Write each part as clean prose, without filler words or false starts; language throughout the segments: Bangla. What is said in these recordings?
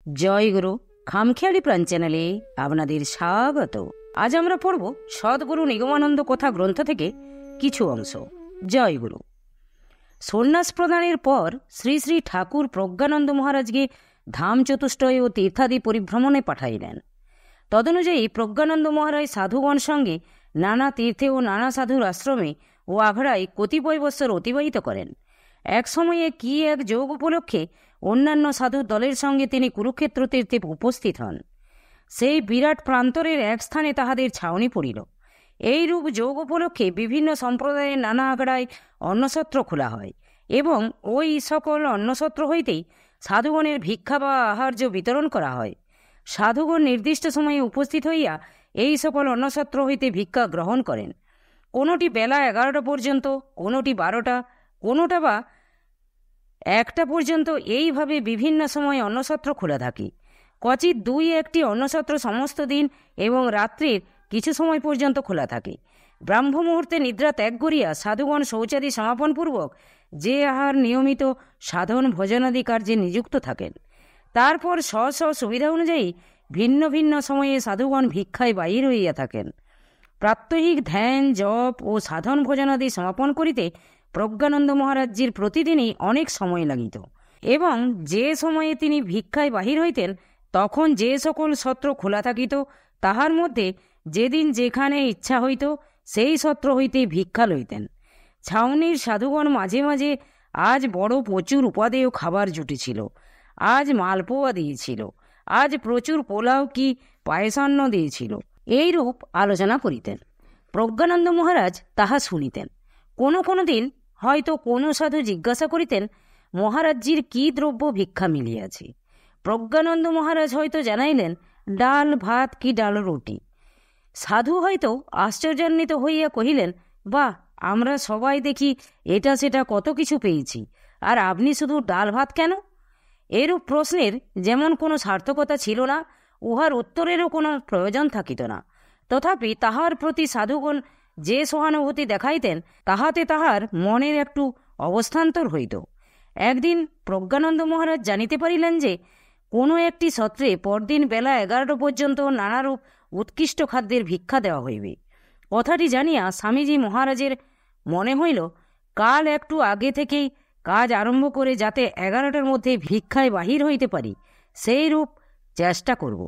জয়গুরু খামখেয়ালি প্রাণ চ্যানেলে আপনাদের স্বাগত। আজ আমরা পড়ব সদ্গুরু নিগমানন্দ কথা গ্রন্থ থেকে কিছু অংশ। জয়গুরু। সন্ন্যাস প্রদানের পর শ্রী শ্রী ঠাকুর প্রজ্ঞানন্দ মহারাজকে ধাম চতুষ্টয় ও তীর্থাদি পরিভ্রমণে পাঠাইলেন। তদনুযায়ী প্রজ্ঞানন্দ মহারাজ সাধুগণ সঙ্গে নানা তীর্থে ও নানা সাধুর আশ্রমে ও আখড়ায় কতিপয় বৎসর অতিবাহিত করেন। এক সময়ে কি এক যোগ উপলক্ষে অন্যান্য সাধু দলের সঙ্গে তিনি কুরুক্ষেত্র তীর্থে উপস্থিত হন। সেই বিরাট প্রান্তরের এক স্থানে তাহাদের ছাউনি পড়িল। এইরূপ যোগ উপলক্ষে বিভিন্ন সম্প্রদায়ের নানা আখড়ায় অন্নসত্র খোলা হয় এবং ওই সকল অন্নসত্র হইতেই সাধুগণের ভিক্ষা বা আহার্য বিতরণ করা হয়। সাধুগণ নির্দিষ্ট সময়ে উপস্থিত হইয়া এই সকল অন্নসত্র হইতে ভিক্ষা গ্রহণ করেন। কোনোটি বেলা 11টা পর্যন্ত, কোনোটি 12টা, কোনোটা বা 1টা পর্যন্ত, এইভাবে বিভিন্ন সময় অন্নসত্র খোলা থাকে। ক্বচিৎ 2-1টি অন্নসত্র সমস্ত দিন এবং রাত্রির কিছু সময় পর্যন্ত খোলা থাকে। ব্রাহ্ম মুহূর্তে নিদ্রা ত্যাগ করিয়া সাধুগণ শৌচাদি সমাপনপূর্বক যে আহার নিয়মিত সাধন ভোজনাদি কার্যে নিযুক্ত থাকেন। তারপর স্ব স্ব সুবিধা অনুযায়ী ভিন্ন ভিন্ন সময়ে সাধুগণ ভিক্ষায় বাহির হইয়া থাকেন। প্রাত্যহিক ধ্যান জপ ও সাধন ভোজনাদি সমাপন করিতে প্রজ্ঞানন্দ মহারাজজির প্রতিদিনই অনেক সময় লাগিত এবং যে সময়ে তিনি ভিক্ষায় বাহির হইতেন তখন যে সকল সত্র খোলা থাকিত তাহার মধ্যে যেদিন যেখানে ইচ্ছা হইত সেই সত্র হইতে ভিক্ষা লইতেন। ছাউনির সাধুগণ মাঝে মাঝে আজ বড় প্রচুর উপাদেয় খাবার জুটেছিল, আজ মালপোয়া দিয়েছিল, আজ প্রচুর পোলাও কি পায়সান্ন দিয়েছিল, এইরূপ আলোচনা করিতেন। প্রজ্ঞানন্দ মহারাজ তাহা শুনিতেন। কোনো কোনো দিন হয়তো কোনো সাধু জিজ্ঞাসা করিতেন মহারাজজির কি দ্রব্য ভিক্ষা মিলিয়াছে। প্রজ্ঞানন্দ মহারাজ হয়তো জানাইলেন ডাল ভাত কি ডাল রুটি। সাধু হয়তো আশ্চর্যান্বিত হইয়া কহিলেন, বাহ, আমরা সবাই দেখি এটা সেটা কত কিছু পেয়েছি, আর আপনি শুধু ডাল ভাত কেন? এরূপ প্রশ্নের যেমন কোনো সার্থকতা ছিল না, উহার উত্তরেরও কোনো প্রয়োজন থাকিত না। তথাপি তাহার প্রতি সাধুগণ যে সহানুভূতি দেখাইতেন তাহাতে তাহার মনের একটু অবস্থান্তর হইত। একদিন প্রজ্ঞানন্দ মহারাজ জানিতে পারিলেন যে কোনো একটি সত্রে পরদিন বেলা 11টা পর্যন্ত নানারূপ উৎকৃষ্ট খাদ্যের ভিক্ষা দেওয়া হইবে। কথাটি জানিয়া স্বামীজি মহারাজের মনে হইল কাল একটু আগে থেকেই কাজ আরম্ভ করে যাতে 11টার মধ্যে ভিক্ষায় বাহির হইতে পারি সেই রূপ চেষ্টা করব।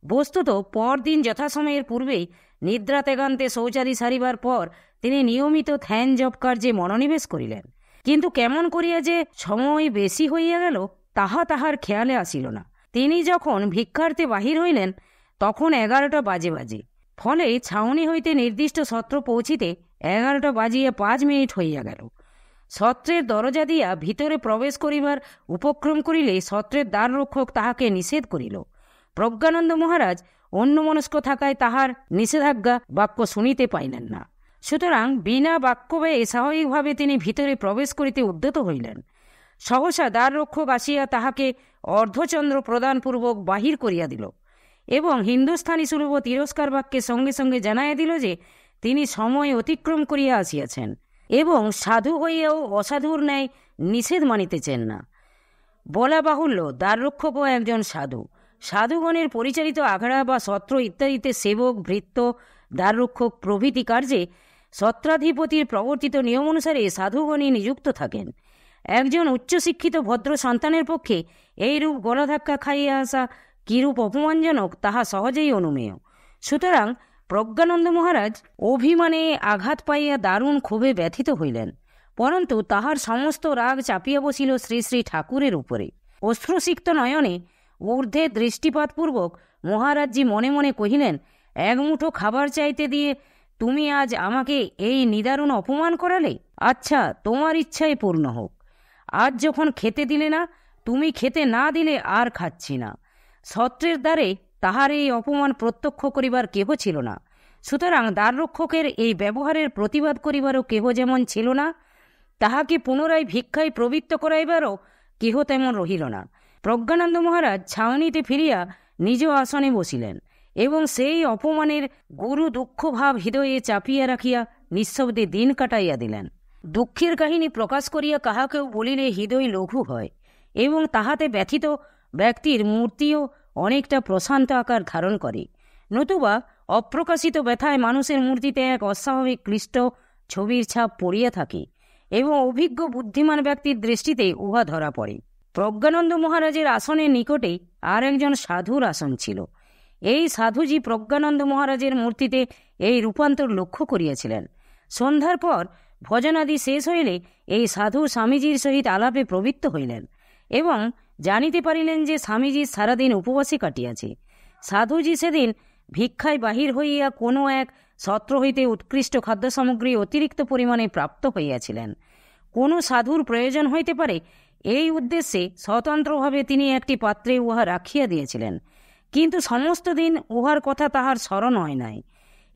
বস্তুত পরদিন যথাসময়ের পূর্বেই নিদ্রা ত্যাগান্তে শৌচাদি সারিবার পর তিনি নিয়মিত ধ্যান জপ কার্যে মনোনিবেশ করিলেন। কিন্তু কেমন করিয়া যে সময় বেশি হইয়া গেল তাহা তাহার খেয়ালে আসিল না। তিনি যখন ভিক্ষার্থে বাহির হইলেন তখন 11টা বাজে। ফলে ছাউনি হইতে নির্দিষ্ট সত্র পৌঁছিতে 11টা বাজিয়া 5 মিনিট হইয়া গেল। সত্রের দরজা দিয়া ভিতরে প্রবেশ করিবার উপক্রম করিলে সত্রের দ্বাররক্ষক তাহাকে নিষেধ করিল। প্রজ্ঞানন্দ মহারাজ অন্যমনস্ক থাকায় তাহার নিষেধাজ্ঞা বাক্য শুনিতে পাইলেন না। সুতরাং বিনা বাক্য ব্যয়ে স্বাভাবিকভাবে তিনি ভিতরে প্রবেশ করিতে উদ্যত হইলেন। সহসা দ্বাররক্ষক আসিয়া তাহাকে অর্ধচন্দ্র প্রদানপূর্বক বাহির করিয়া দিল এবং হিন্দুস্থানী সুলভ তিরস্কার বাক্যে সঙ্গে সঙ্গে জানাইয়া দিল যে তিনি সময় অতিক্রম করিয়া আসিয়াছেন এবং সাধু হইয়াও অসাধুর ন্যায় নিষেধ মানিতেছেন না। বলা বাহুল্য, দ্বাররক্ষকও একজন সাধু। সাধুগণের পরিচালিত আখড়া বা সত্র ইত্যাদিতে সেবক, ভৃত্য, দ্বাররক্ষক প্রভৃতি কার্যে সত্রাধিপতির প্রবর্তিত নিয়ম অনুসারে সাধুগণই নিযুক্ত থাকেন। একজন উচ্চশিক্ষিত ভদ্র সন্তানের পক্ষে এইরূপ গলাধাক্কা খাইয়া আসা কিরূপ অপমানজনক তাহা সহজেই অনুমেয়। সুতরাং প্রজ্ঞানন্দ মহারাজ অভিমানে আঘাত পাইয়া দারুণ ক্ষোভে ব্যথিত হইলেন, পরন্তু তাহার সমস্ত রাগ চাপিয়া বসিল শ্রী শ্রী ঠাকুরের উপরে। অশ্রুসিক্ত নয়নে ঊর্ধ্বে দৃষ্টিপাতপূর্বক মহারাজজি মনে মনে কহিলেন, এক মুঠো খাবার চাইতে দিয়ে তুমি আজ আমাকে এই নিদারুণ অপমান করালে। আচ্ছা, তোমার ইচ্ছাই পূর্ণ হোক। আজ যখন খেতে দিলে না, তুমি খেতে না দিলে আর খাচ্ছি না। সত্রের দ্বারে তাহার এই অপমান প্রত্যক্ষ করিবার কেহ ছিল না, সুতরাং দ্বাররক্ষকের এই ব্যবহারের প্রতিবাদ করিবারও কেহ যেমন ছিল না, তাহাকে পুনরায় ভিক্ষায় প্রবৃত্ত করাইবারও কেহ তেমন রহিল না। প্রজ্ঞানন্দ মহারাজ ছাউনিতে ফিরিয়া নিজ আসনে বসিলেন এবং সেই অপমানের গুরু দুঃখভাব হৃদয়ে চাপিয়া রাখিয়া নিঃশব্দে দিন কাটাইয়া দিলেন। দুঃখের কাহিনী প্রকাশ করিয়া কাহাকেও বলিলে হৃদয় লঘু হয় এবং তাহাতে ব্যথিত ব্যক্তির মূর্তিও অনেকটা প্রশান্ত আকার ধারণ করে, নতুবা অপ্রকাশিত ব্যথায় মানুষের মূর্তিতে এক অস্বাভাবিক ক্লিষ্ট ছবির ছাপ পড়িয়া থাকে এবং অভিজ্ঞ বুদ্ধিমান ব্যক্তির দৃষ্টিতে উহা ধরা পড়ে। প্রজ্ঞানন্দ মহারাজের আসনের নিকটেই আর একজন সাধুর আসন ছিল। এই সাধুজি প্রজ্ঞানন্দ মহারাজের মূর্তিতে এই রূপান্তর লক্ষ্য করিয়াছিলেন। সন্ধ্যার পর ভজনাদি শেষ হইলে এই সাধু স্বামীজির সহিত আলাপে প্রবৃত্ত হইলেন এবং জানিতে পারিলেন যে স্বামীজি সারাদিন উপবাসে কাটিয়াছে। সাধুজি সেদিন ভিক্ষায় বাহির হইয়া কোনো এক সত্র হইতে উৎকৃষ্ট খাদ্য সামগ্রী অতিরিক্ত পরিমাণে প্রাপ্ত হইয়াছিলেন। কোনো সাধুর প্রয়োজন হইতে পারে, এই উদ্দেশ্যে স্বতন্ত্রভাবে তিনি একটি পাত্রে উহা রাখিয়া দিয়েছিলেন, কিন্তু সমস্ত দিন উহার কথা তাহার স্মরণ হয় নাই।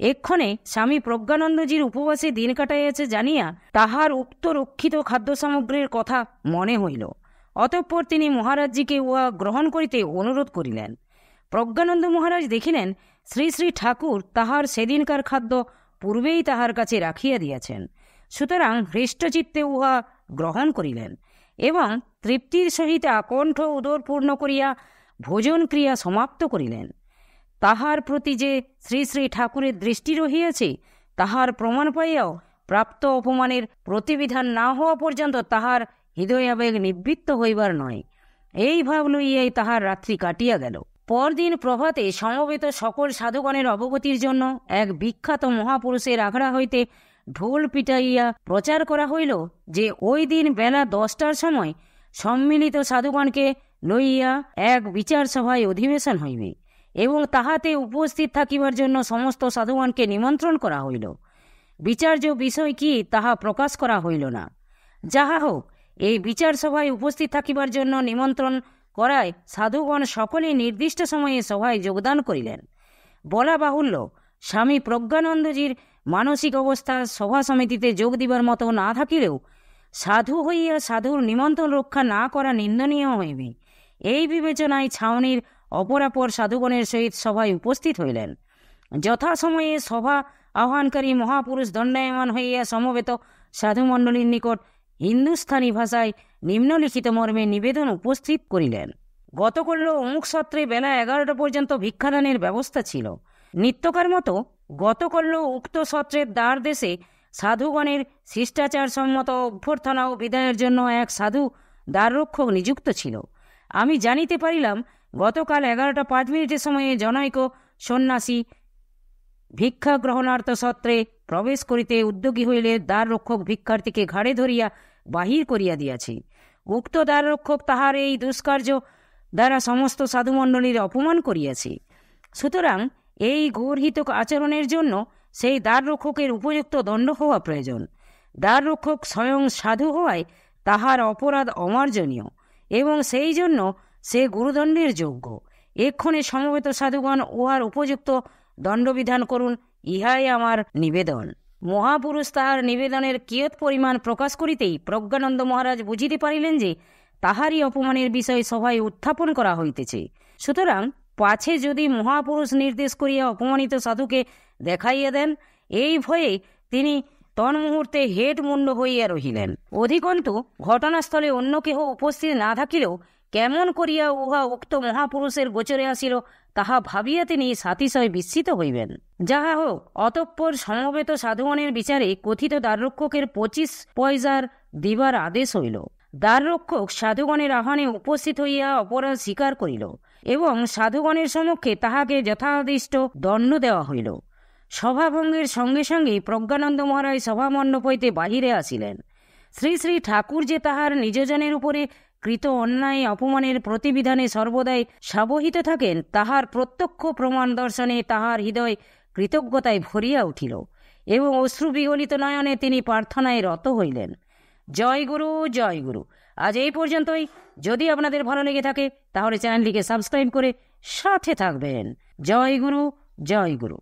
এক্ষণে স্বামী প্রজ্ঞানন্দজির উপবাসে দিন কাটাইয়াছে জানিয়া তাহার উক্ত রক্ষিত খাদ্য সামগ্রীর কথা মনে হইল। অতঃপর তিনি মহারাজজিকে উহা গ্রহণ করিতে অনুরোধ করিলেন। প্রজ্ঞানন্দ মহারাজ দেখিলেন শ্রী শ্রী ঠাকুর তাহার সেদিনকার খাদ্য পূর্বেই তাহার কাছে রাখিয়া দিয়াছেন, সুতরাং হৃষ্টচিত্তে উহা গ্রহণ করিলেন এবং তৃপ্তির সহিত আকণ্ঠ উদর পূর্ণ করিয়া ভোজন ক্রিয়া সমাপ্ত করিলেন। তাহার প্রতি যে শ্রী শ্রী ঠাকুরের দৃষ্টি রহিয়াছে তাহার প্রমাণ পাইয়াও প্রাপ্ত অপমানের প্রতিবিধান না হওয়া পর্যন্ত তাহার হৃদয়াবেগ নিবৃত্ত হইবার নয়, এই ভাব লইয়াই তাহার রাত্রি কাটিয়া গেল। পরদিন প্রভাতে সমবেত সকল সাধুগণের অবগতির জন্য এক বিখ্যাত মহাপুরুষের আখড়া হইতে ঢোল পিটাইয়া প্রচার করা হইল যে ওই দিন বেলা 10টার সময় সম্মিলিত সাধুগণকে লইয়া এক বিচার সভায় অধিবেশন হইবে এবং তাহাতে উপস্থিত থাকিবার জন্য সমস্ত সাধুগণকে নিমন্ত্রণ করা হইল। বিচার্য বিষয় কি তাহা প্রকাশ করা হইল না। যাহা হোক, এই বিচার সভায় উপস্থিত থাকিবার জন্য নিমন্ত্রণ করায় সাধুগণ সকলেই নির্দিষ্ট সময়ে সভায় যোগদান করিলেন। বলা বাহুল্য, স্বামী প্রজ্ঞানন্দজির মানসিক অবস্থা সভা সমিতিতে যোগ দিবার মতো না থাকিলেও সাধু হইয়া সাধুর নিমন্ত্রণ রক্ষা না করা নিন্দনীয় হইবে। এই বিবেচনায় ছাউনির অপরাপর সাধুগণের সহিত সভায় উপস্থিত হইলেন। যথাসময়ে সভা আহ্বানকারী মহাপুরুষ দণ্ডায়মান হইয়া সমবেত সাধুমণ্ডলীর নিকট হিন্দুস্থানী ভাষায় নিম্নলিখিত মর্মে নিবেদন উপস্থিত করিলেন। গতকাল অমুক সত্রে বেলা 11টা পর্যন্ত ভিক্ষাদানের ব্যবস্থা ছিল। নিত্যকার মতো গতকাল উক্ত সত্রের দ্বার দেশে সাধুগণের শিষ্টাচার সম্মত অভ্যর্থনা ও বিদায়ের জন্য এক সাধু দ্বাররক্ষক নিযুক্ত ছিল। আমি জানিতে পারিলাম গতকাল 11টা 5 মিনিটের সময়ে জনৈক সন্ন্যাসী ভিক্ষা গ্রহণার্থ সত্রে প্রবেশ করিতে উদ্যোগী হইলে দ্বাররক্ষক ভিক্ষার্থীকে ঘাড়ে ধরিয়া বাহির করিয়া দিয়াছে। উক্ত দ্বাররক্ষক তাহার এই দুষ্কার্য দ্বারা সমস্ত সাধুমণ্ডলীর অপমান করিয়াছে। সুতরাং এই গর্হিত আচরণের জন্য সেই দ্বাররক্ষকের উপযুক্ত দণ্ড হওয়া প্রয়োজন। দ্বাররক্ষক স্বয়ং সাধু হওয়ায় তাহার অপরাধ অমার্জনীয় এবং সেই জন্য সে গুরুদণ্ডের যোগ্য। এক্ষণে সমবেত সাধুগণ উহার উপযুক্ত দণ্ডবিধান করুন, ইহাই আমার নিবেদন। মহাপুরুষ তাহার নিবেদনের কিয়ৎ পরিমাণ প্রকাশ করিতেই প্রজ্ঞানন্দ মহারাজ বুঝিতে পারিলেন যে তাহারই অপমানের বিষয় সভায় উত্থাপন করা হইতেছে। সুতরাং পাছে যদি মহাপুরুষ নির্দেশ করিয়া অপমানিত সাধুকে দেখাইয়া দেন, এই ভয়ে তিনি তন্মুহূর্তে হেট মুন্ড হইয়া রহিলেন। অধিকন্তু ঘটনাস্থলে অন্য কেহ উপস্থিত না থাকিলেও কেমন করিয়া উহা উক্ত মহাপুরুষের গোচরে আসিল তাহা ভাবিয়া তিনি সাতিশয় বিস্মিত হইবেন। যাহা হোক, অতঃপর সমবেত সাধুগণের বিচারে কথিত দ্বাররক্ষকের 25 পয়সার দিবার আদেশ হইল। দ্বাররক্ষক সাধুগণের আহ্বানে উপস্থিত হইয়া অপরাধ স্বীকার করিল এবং সাধুগণের সমক্ষে তাহাকে যথাদিষ্ট দণ্ড দেওয়া হইল। সভাভঙ্গের সঙ্গে সঙ্গে প্রজ্ঞানন্দ মহারাজ সভামণ্ডপ হইতে বাহিরে আসিলেন। শ্রী শ্রী ঠাকুর যে তাহার নিজজনের উপরে কৃত অন্যায় অপমানের প্রতিবিধানে সর্বদাই সাবহিত থাকেন তাহার প্রত্যক্ষ প্রমাণ দর্শনে তাহার হৃদয় কৃতজ্ঞতায় ভরিয়া উঠিল এবং অশ্রু বিগলিত নয়নে তিনি প্রার্থনায় রত হইলেন। জয় গুরু, জয় গুরু। আজ এই পর্যন্তই। যদি আপনাদের ভালো লেগে থাকে তাহলে চ্যানেলটিকে সাবস্ক্রাইব করে সাথে থাকবেন। জয় গুরু, জয় গুরু।